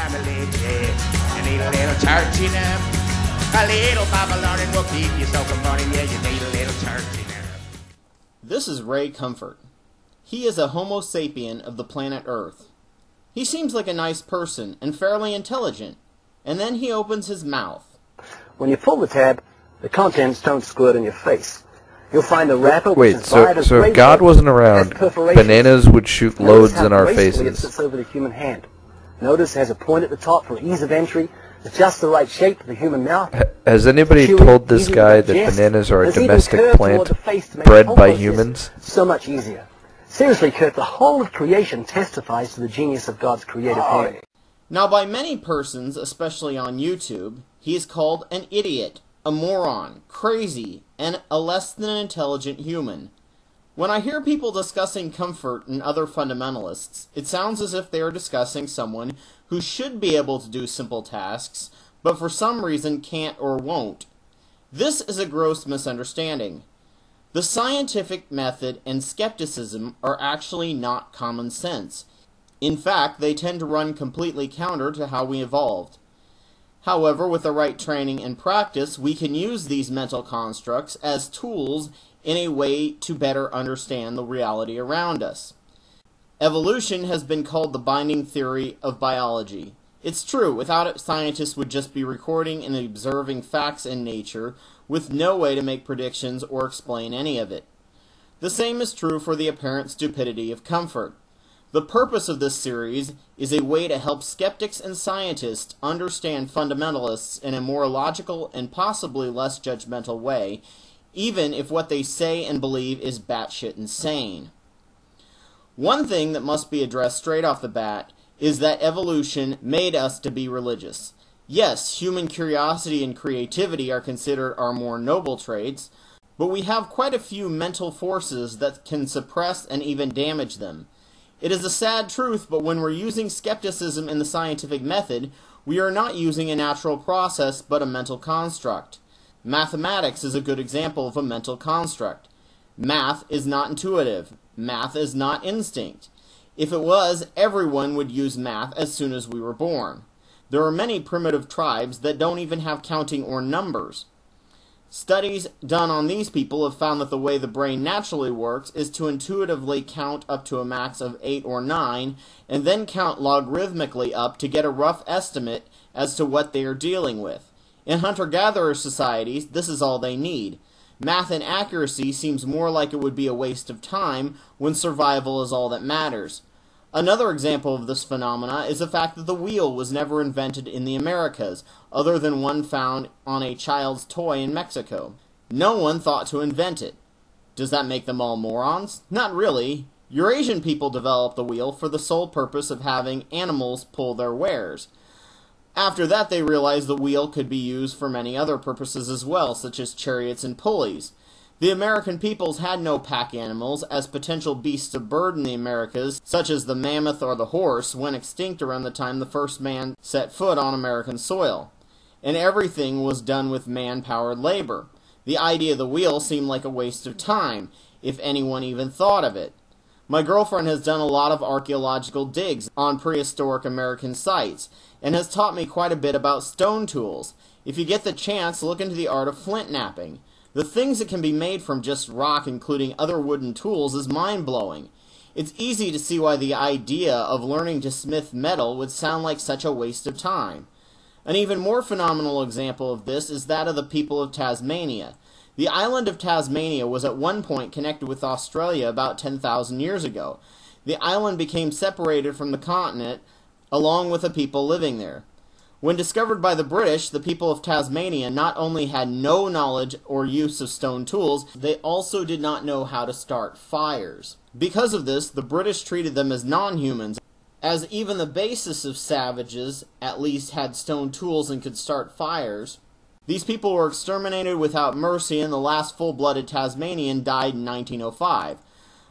family, yeah. You need a little church enough. A little Bible learning will keep you so comforting, yeah, you need a little church enough. This is Ray Comfort. He is a Homo sapien of the planet Earth. He seems like a nice person and fairly intelligent, and then he opens his mouth. When you pull the tab, the contents don't squirt in your face. You'll find the wrapper. Wait, so if God wasn't around, bananas would shoot loads in our faces. It sits over the human hand. Notice it has a point at the top for ease of entry. It's just the right shape for the human mouth. Has anybody told this guy that bananas are a domestic plant bred by humans? So much easier. Seriously, Kurt, the whole of creation testifies to the genius of God's creative hand. Now, by many persons, especially on YouTube, he is called an idiot, a moron, crazy, and a less than intelligent human. When I hear people discussing Comfort and other fundamentalists, it sounds as if they are discussing someone who should be able to do simple tasks, but for some reason can't or won't. This is a gross misunderstanding. The scientific method and skepticism are actually not common sense. In fact, they tend to run completely counter to how we evolved. However, with the right training and practice, we can use these mental constructs as tools in a way to better understand the reality around us. Evolution has been called the binding theory of biology. It's true, without it, scientists would just be recording and observing facts in nature with no way to make predictions or explain any of it. The same is true for the apparent stupidity of Comfort. The purpose of this series is a way to help skeptics and scientists understand fundamentalists in a more logical and possibly less judgmental way, even if what they say and believe is batshit insane. One thing that must be addressed straight off the bat is that evolution made us to be religious. Yes, human curiosity and creativity are considered our more noble traits, but we have quite a few mental forces that can suppress and even damage them. It is a sad truth, but when we're using skepticism in the scientific method, we are not using a natural process but a mental construct. Mathematics is a good example of a mental construct. Math is not intuitive. Math is not instinct. If it was, everyone would use math as soon as we were born. There are many primitive tribes that don't even have counting or numbers. Studies done on these people have found that the way the brain naturally works is to intuitively count up to a max of 8 or 9, and then count logarithmically up to get a rough estimate as to what they are dealing with. In hunter-gatherer societies, this is all they need. Math and accuracy seems more like it would be a waste of time when survival is all that matters. Another example of this phenomena is the fact that the wheel was never invented in the Americas, other than one found on a child's toy in Mexico. No one thought to invent it. Does that make them all morons? Not really. Eurasian people developed the wheel for the sole purpose of having animals pull their wares. After that, they realized the wheel could be used for many other purposes as well, such as chariots and pulleys. The American peoples had no pack animals, as potential beasts of burden in the Americas, such as the mammoth or the horse, went extinct around the time the first man set foot on American soil. And everything was done with man-powered labor. The idea of the wheel seemed like a waste of time, if anyone even thought of it. My girlfriend has done a lot of archaeological digs on prehistoric American sites, and has taught me quite a bit about stone tools. If you get the chance, look into the art of flint knapping. The things that can be made from just rock, including other wooden tools, is mind-blowing. It's easy to see why the idea of learning to smith metal would sound like such a waste of time. An even more phenomenal example of this is that of the people of Tasmania. The island of Tasmania was at one point connected with Australia about 10,000 years ago. The island became separated from the continent along with the people living there. When discovered by the British, the people of Tasmania not only had no knowledge or use of stone tools, they also did not know how to start fires. Because of this, the British treated them as non-humans, as even the basest of savages at least had stone tools and could start fires. These people were exterminated without mercy, and the last full-blooded Tasmanian died in 1905.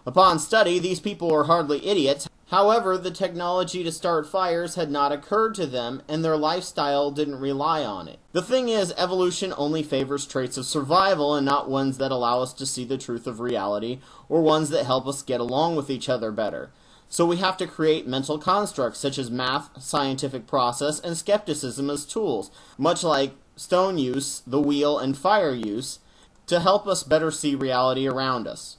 Upon study, these people were hardly idiots. However, the technology to start fires had not occurred to them, and their lifestyle didn't rely on it. The thing is, evolution only favors traits of survival and not ones that allow us to see the truth of reality, or ones that help us get along with each other better. So we have to create mental constructs such as math, scientific process, and skepticism as tools, much like stone use, the wheel, and fire use, to help us better see reality around us.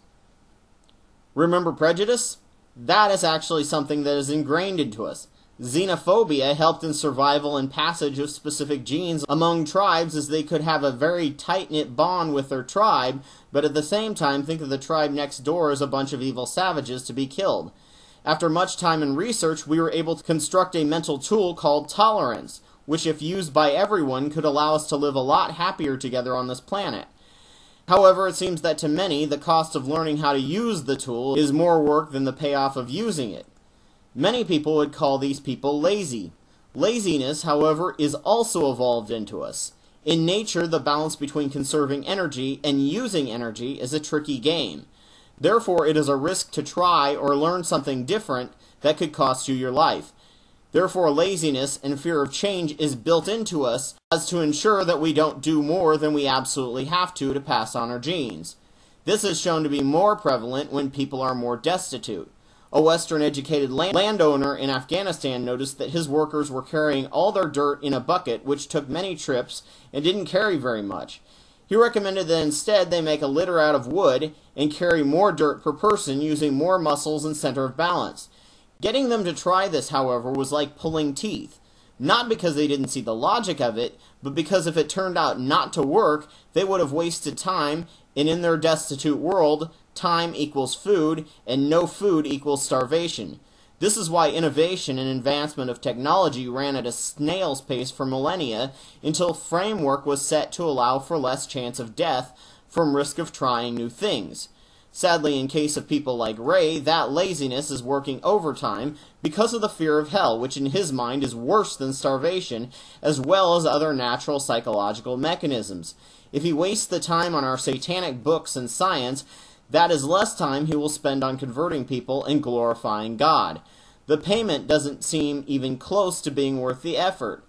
Remember prejudice? That is actually something that is ingrained into us. Xenophobia helped in survival and passage of specific genes among tribes, as they could have a very tight-knit bond with their tribe, but at the same time think of the tribe next door as a bunch of evil savages to be killed. After much time and research, we were able to construct a mental tool called tolerance, which if used by everyone could allow us to live a lot happier together on this planet. However, it seems that to many, the cost of learning how to use the tool is more work than the payoff of using it. Many people would call these people lazy. Laziness, however, is also evolved into us. In nature, the balance between conserving energy and using energy is a tricky game. Therefore, it is a risk to try or learn something different that could cost you your life. Therefore, laziness and fear of change is built into us as to ensure that we don't do more than we absolutely have to pass on our genes. This is shown to be more prevalent when people are more destitute. A Western-educated landowner in Afghanistan noticed that his workers were carrying all their dirt in a bucket, which took many trips and didn't carry very much. He recommended that instead they make a litter out of wood and carry more dirt per person using more muscles and center of balance. Getting them to try this, however, was like pulling teeth. Not because they didn't see the logic of it, but because if it turned out not to work, they would have wasted time, and in their destitute world, time equals food, and no food equals starvation. This is why innovation and advancement of technology ran at a snail's pace for millennia until framework was set to allow for less chance of death from risk of trying new things. Sadly, in case of people like Ray, that laziness is working overtime because of the fear of hell, which in his mind is worse than starvation, as well as other natural psychological mechanisms. If he wastes the time on our satanic books and science, that is less time he will spend on converting people and glorifying God. The payment doesn't seem even close to being worth the effort.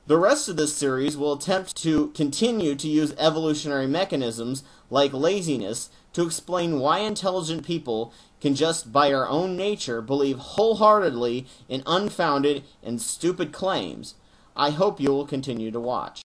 The rest of this series will attempt to continue to use evolutionary mechanisms like laziness to explain why intelligent people can just by our own nature believe wholeheartedly in unfounded and stupid claims. I hope you will continue to watch.